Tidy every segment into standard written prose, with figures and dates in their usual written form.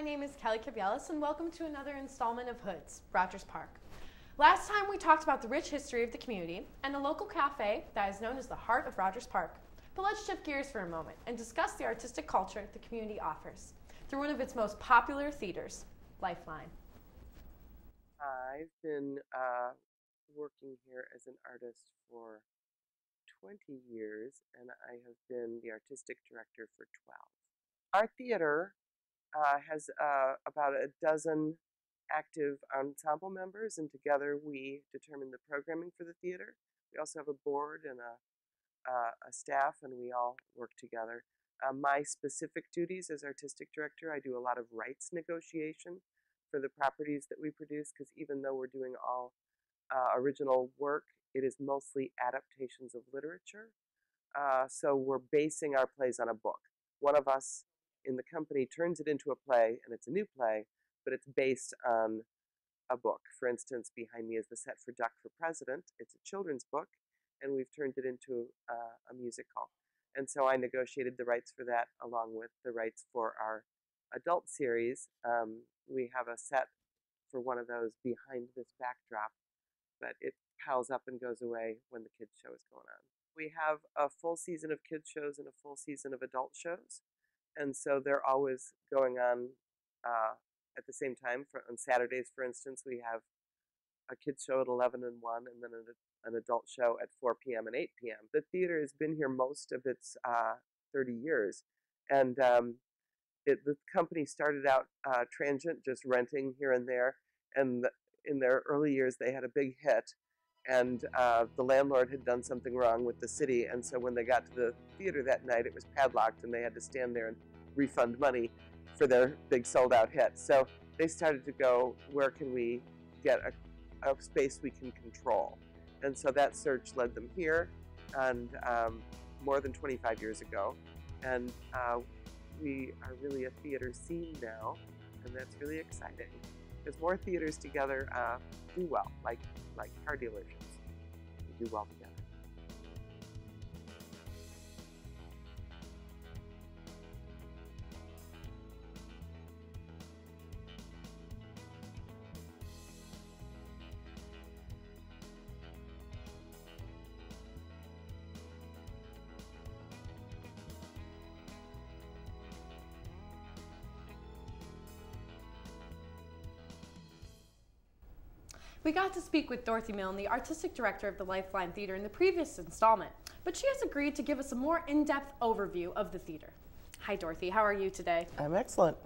my name is Kelly Cabielis, and welcome to another installment of Hoods, Rogers Park. Last time we talked about the rich history of the community and a local cafe that is known as the heart of Rogers Park. But let's shift gears for a moment and discuss the artistic culture the community offers through one of its most popular theaters, Lifeline. I've been working here as an artist for 20 years, and I have been the artistic director for 12. Our theater has about a dozen active ensemble members, and together we determine the programming for the theater. We also have a board and a staff, and we all work together. My specific duties as artistic director, I do a lot of rights negotiation for the properties that we produce, because even though we're doing all original work, it is mostly adaptations of literature. So we're basing our plays on a book. One of us in the company turns it into a play, and it's a new play, but it's based on a book. For instance, behind me is the set for Duck for President. It's a children's book, and we've turned it into a musical. And so I negotiated the rights for that along with the rights for our adult series. We have a set for one of those behind this backdrop, but it piles up and goes away when the kids show is going on. We have a full season of kids shows and a full season of adult shows, and so they're always going on at the same time. On Saturdays, for instance, we have a kids show at 11 and 1, and then an adult show at 4 p.m. and 8 p.m. The theater has been here most of its 30 years, and the company started out transient, just renting here and there, and in their early years they had a big hit, and the landlord had done something wrong with the city, and so when they got to the theater that night, it was padlocked, and they had to stand there and refund money for their big sold-out hit. So they started to go, where can we get a space we can control? And so that search led them here, and more than 25 years ago, and we are really a theater scene now, and that's really exciting. Because more theaters together do well, like car dealerships. We do well together. We got to speak with Dorothy Milne, the artistic director of the Lifeline Theater, in the previous installment, but she has agreed to give us a more in-depth overview of the theater. Hi Dorothy, how are you today? I'm excellent.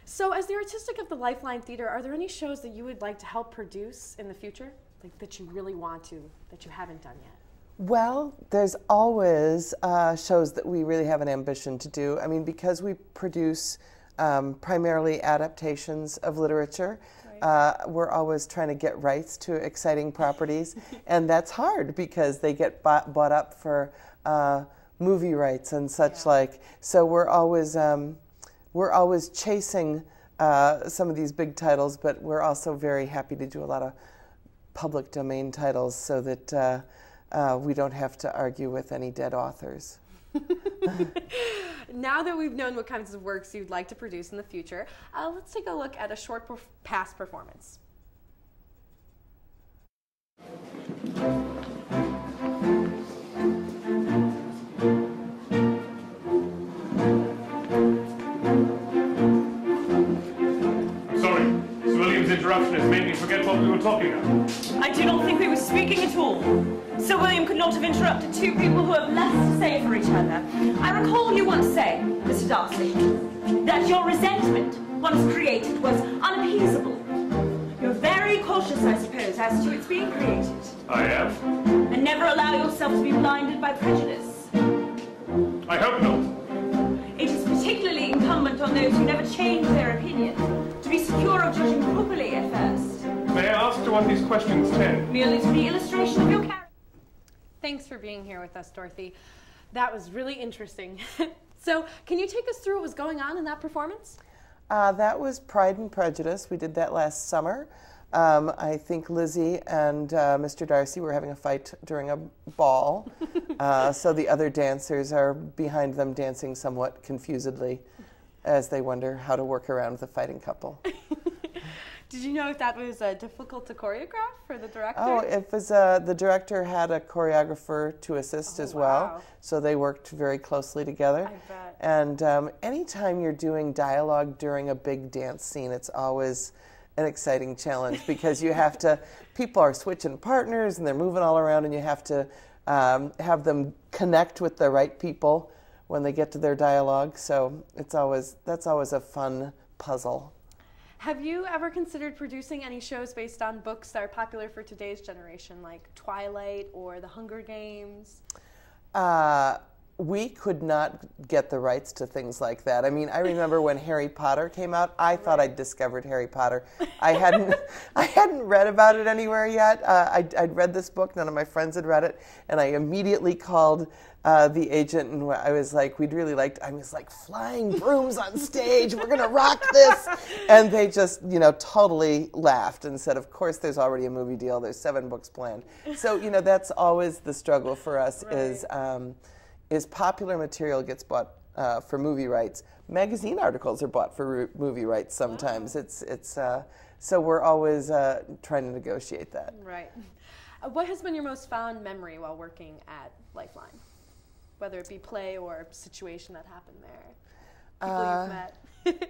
So as the artistic of the Lifeline Theater, are there any shows that you would like to help produce in the future, like that you really want to, that you haven't done yet? Well, there's always shows that we really have an ambition to do. I mean, because we produce primarily adaptations of literature, we're always trying to get rights to exciting properties, and that's hard because they get bought up for movie rights and such like. So we're always chasing some of these big titles, but we're also very happy to do a lot of public domain titles so that we don't have to argue with any dead authors. Now that we've known what kinds of works you'd like to produce in the future, let's take a look at a short past performance. Interruption has made me forget what we were talking about. I do not think we were speaking at all. Sir William could not have interrupted two people who have less to say for each other. I recall you once saying, Mr. Darcy, that your resentment, once created, was unappeasable. You're very cautious, I suppose, as to its being created. I am. And never allow yourself to be blinded by prejudice. I hope not. It is particularly incumbent on those who never change their opinion to be secure of judging properly at first. May I ask to what these questions tend? Merely to the illustration of your character. Thanks for being here with us, Dorothy. That was really interesting. So, can you take us through what was going on in that performance? That was Pride and Prejudice. We did that last summer. I think Lizzie and Mr. Darcy were having a fight during a ball, so the other dancers are behind them dancing somewhat confusedly. as they wonder how to work around the fighting couple. Did you know if that was difficult to choreograph for the director? Oh, it was the director had a choreographer to assist as well, wow. so they worked very closely together. I bet. And anytime you're doing dialogue during a big dance scene, it's always an exciting challenge because you have to, people are switching partners and they're moving all around, and you have to have them connect with the right people when they get to their dialogue. So that's always a fun puzzle. Have you ever considered producing any shows based on books that are popular for today's generation, like Twilight or The Hunger Games? We could not get the rights to things like that. I mean, I remember when Harry Potter came out, I thought I'd discovered Harry Potter. I hadn't read about it anywhere yet. I'd read this book, none of my friends had read it, and I immediately called the agent, and I was like, I was like, flying brooms on stage, we're gonna rock this. And they just, totally laughed and said, of course there's already a movie deal, there's 7 books planned. So, that's always the struggle for us is popular material gets bought for movie rights. Magazine articles are bought for movie rights sometimes. Wow. So we're always trying to negotiate that. Right. What has been your most fond memory while working at Lifeline? Whether it be play or situation that happened there, people you've met.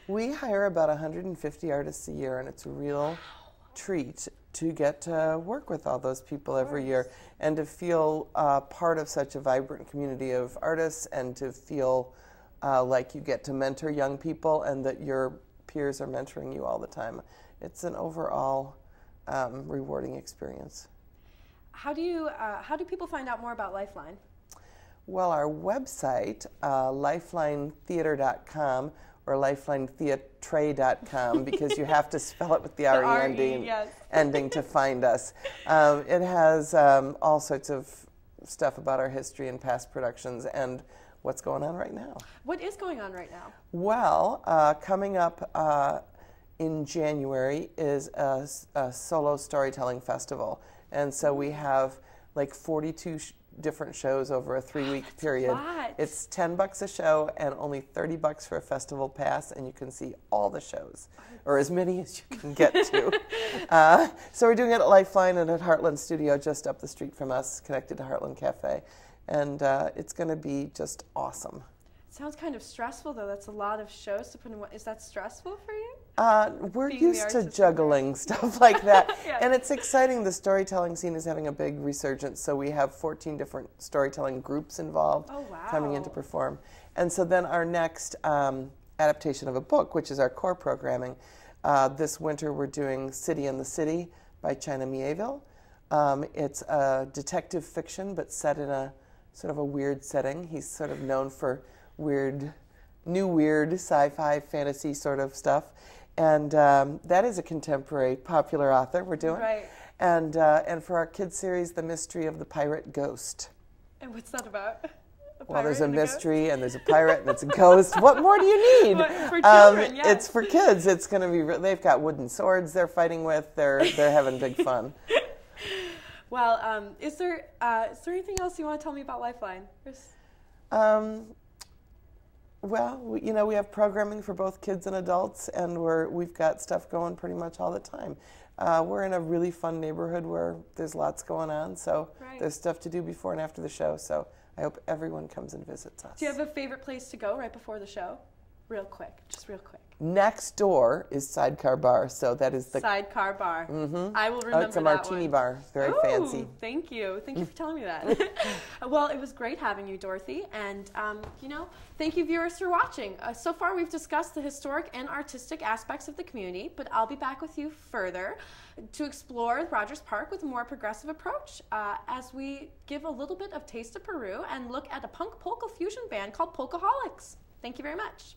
We hire about 150 artists a year, and it's a real treat to get to work with all those people every year and to feel part of such a vibrant community of artists, and to feel like you get to mentor young people and that your peers are mentoring you all the time. It's an overall rewarding experience. How do people find out more about Lifeline? Well, our website, lifelinetheater.com or lifelinetheatre.com, because you have to spell it with the R-E ending to find us. It has all sorts of stuff about our history and past productions and what's going on right now. What is going on right now? Well, coming up in January is a solo storytelling festival. And so we have like 42 different shows over a 3-week period. It's $10 a show and only $30 for a festival pass, and you can see all the shows, or as many as you can get to. So we're doing it at Lifeline and at Heartland Studio, just up the street from us, connected to Heartland Cafe, and it's going to be just awesome. Sounds kind of stressful, though. That's a lot of shows to put in. Is that stressful for you? We're used to juggling stuff like that. And it's exciting. The storytelling scene is having a big resurgence, so we have 14 different storytelling groups involved coming in to perform. And so then our next adaptation of a book, which is our core programming, this winter we're doing City in the City by China Mieville. It's a detective fiction, but set in a sort of a weird setting. He's sort of known for new weird sci-fi fantasy sort of stuff, and that is a contemporary popular author we're doing. And for our kids series, The Mystery of the Pirate Ghost. And what's that about? Well, there's a mystery and there's a pirate and it's a ghost. What more do you need? For children, yes. It's for kids. It's going to be. They've got wooden swords they're fighting with. They're having big fun. Well, is there anything else you want to tell me about Lifeline? Well, we have programming for both kids and adults, and we've got stuff going pretty much all the time. We're in a really fun neighborhood where there's lots going on, so there's stuff to do before and after the show, so I hope everyone comes and visits us. Do you have a favorite place to go right before the show? Just real quick. Next door is Sidecar Bar, so that is the... Sidecar Bar. Mm-hmm. I will remember that. It's a martini bar. Very fancy. Thank you. Thank you for telling me that. Well, it was great having you, Dorothy, and, thank you, viewers, for watching. So far, we've discussed the historic and artistic aspects of the community, but I'll be back with you further to explore Rogers Park with a more progressive approach as we give a little bit of Taste of Peru and look at a punk polka fusion band called Polkaholics. Thank you very much.